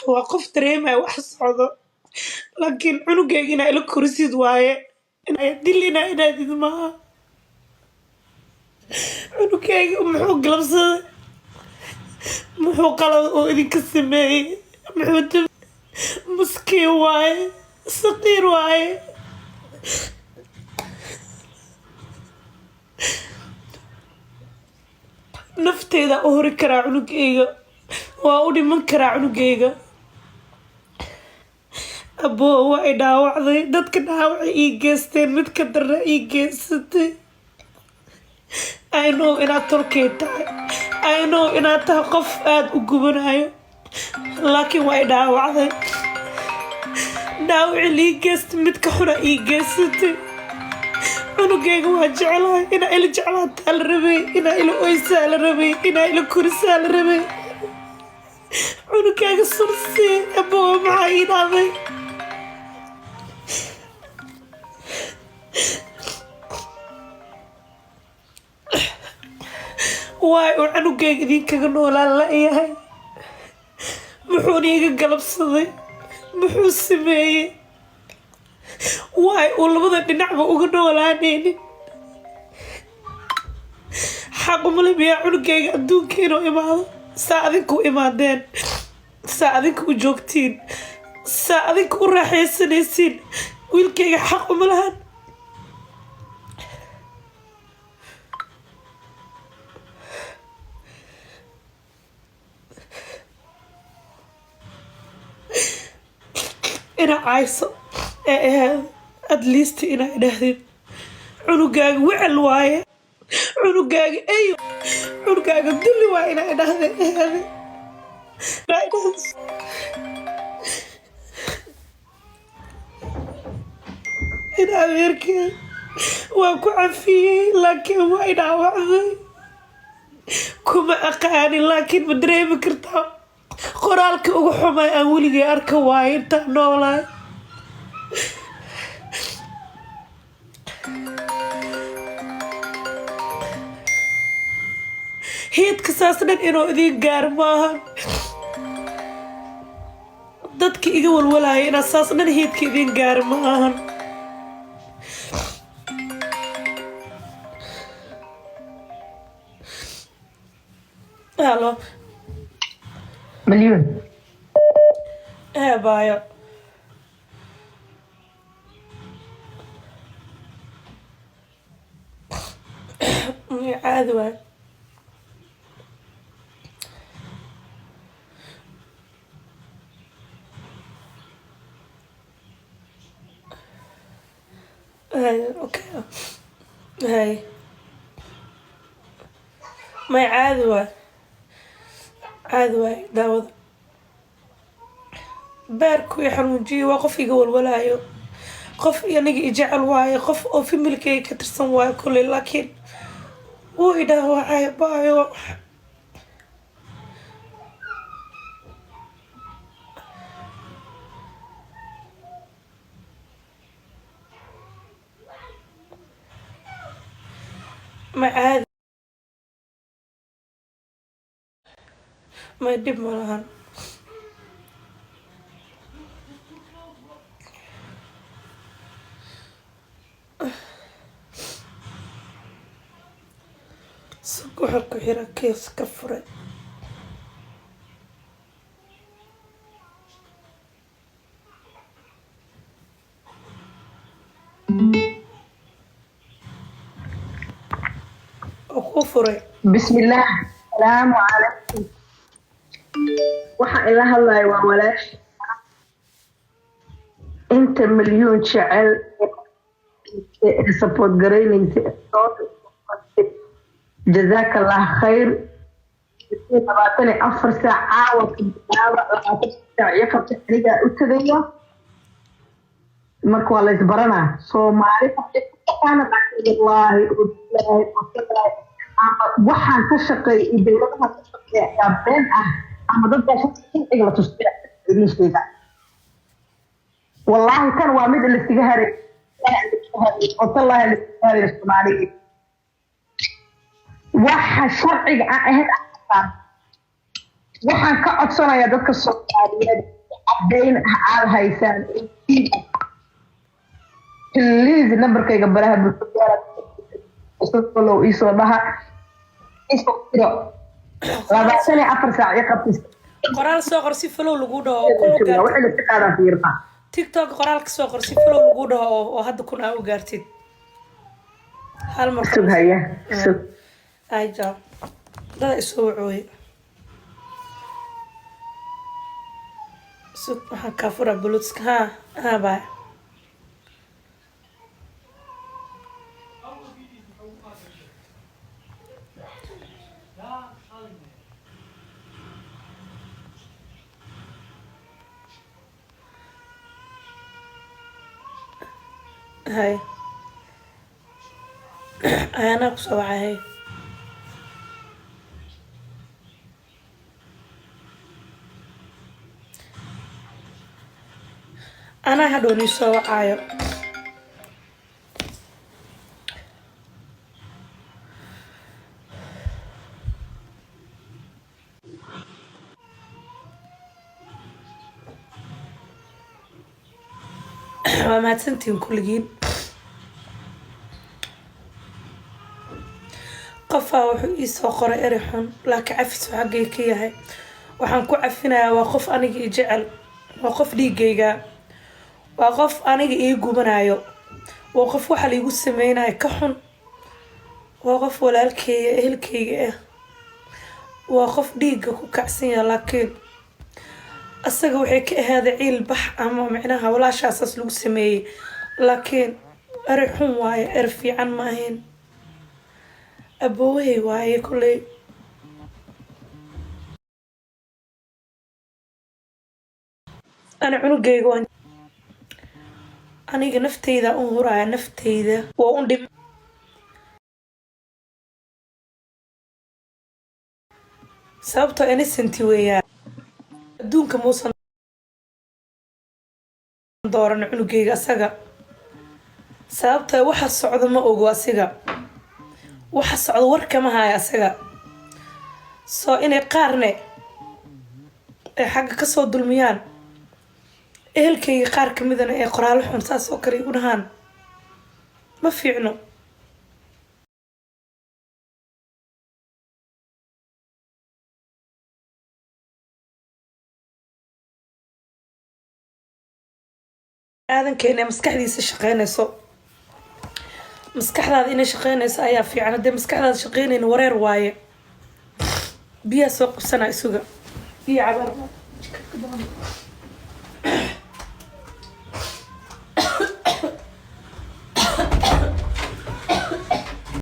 وقف تريمة وحصعده لكن عنقينا إلى كرسي دواية إن يدلنا إلى ذي ما عنقينا محو قلبصة محو قلب وإذي كسمي محو مسكين واي صغير واي نفتي ذا أهري كرا عنقينا وأودي من كرا عنقينا أبوه waa i dhaawacday dadka dhaawac ii geysteen mid ka darra ii geysatay I know inaad tolkay tahay I know inaad tahay qof aad u gubanayo laakiin waa i dhaawacday dhaawac ii geystay mid ka xuna ii geysatay cunugayga waa jeclahay inaa ila jeclaataa la rabay inaa ila oysaa la rabay inaa ila korisaa la rabay cunugayga sursii aboo maxaa ii dhacday واي وعنقيق ذيك نولا لا ياهي محوني قلبصدي محو السماية واي والله بدأ نعمة وقنولانين حق ملبيا عنقيق أدون كينو إمادة ساعدكو إمادين ساعدكو جوكتين ساعدكو راحي سنيسين ويلكيق حق ملهان أنا عايزة أدليست إنا إنهدين عنقاق وعل واي عنقاق أيو عنقاق الدل واي إنا إنهدين إنا غيرك واكو عفيه لكن واينا وعظي كما أقاني لكن مدري بكرتا qoraalka ugu xumay aan weligay arka waay inta noolay heedka saasnan inuu idin gaar maahan dadka iga walwalaya inaa saasnan heedka idin gaar maahan halo مليون بايا عادي اوكي هاي ما عادي عادي داود باركو يحرمجي وقف يقول ولايو قف يعني يجعل واي قف او في ملكي كترسن واي كل لكن وإذا هو بايو ما عاد ما يدب ملهان سكو حكو حيرا كيس كفري أخوفري بسم الله السلام عليكم وحا إله الله وولاش انت مليون شعل سبوت قرين انت جزاك الله خير 24 ساعة وكنت يقف تحريقها أتدية مركوا الله يزبرنا صومالي كانت عقيد الله والله waxaan ka shaqeeyay dawladaha ka shaqeeya been ah ama dad baa shaqeeyay la tusbiix idin sheega wallahi kan waa mid la istiga haray oo tallahi la istiga haray Soomaaliya waxa sharciga ah waxaan ka codsanayaa dadka Soomaaliyeed عدين على هيسان بليز نمبر كي قبلها بالفجارة وصلوا إيسو لها إيسو كيرو لابا سنة 4 ساعة يقبتس qoraal soo qor si follow lagu dhaho kuma gaartid وحنا تقالا في رفع tiktok qoraal ka soo qor si follow lagu dhaho oo hadda kun aa u gaartid hal mar سب هيا سب ay jaa dada isoo wacooy sug waxaan kaa fura buluuska ha baa هاي أنا أقصى هاي أنا هدوني سوا عايو ما تنتين كلجين qofaa wuxuu ii soo qoray eri xun laakiin cafis xaggay ka yahay waxaan ku cafinayaa waa qof aniga ii jecel waa qof dhiigayga waa qof aniga ii gubanayo waa qof waxa liigu sameynayo ka xun waa qof walaalkeyga ehelkeyga ah waa qof dhiigga ku kacsan yahay laakiin asaga waxay ka ahaaday ciil bax ama micnaha walaashaasaas lagu sameeyey laakiin eri xun waaye eri fiican ma ahayn aboohay waaye kulley ana cunugayga waan aniga nafteyda un huraya nafteyda waa un dhim sababtoo innocent weeyaan adduunka muusan dooran cunugayga asaga sababtoo waxa socdo ma ogo asiga waxa socdo war kama haya asaga soo inay qaarne ay xagga kasoo dulmiyaan ehelkayga qaar kamidana ee qoraalo xun saas oo kale igu dhahaan ma fiicno aadankeena maskaxdiisa shaqeynayso maskaxdaada inay shaqeynayso ayaa fiican haddii maskaxdaada shaqeynayna wareer waaye biyaa soo qabsanaa isuga biyo cabaar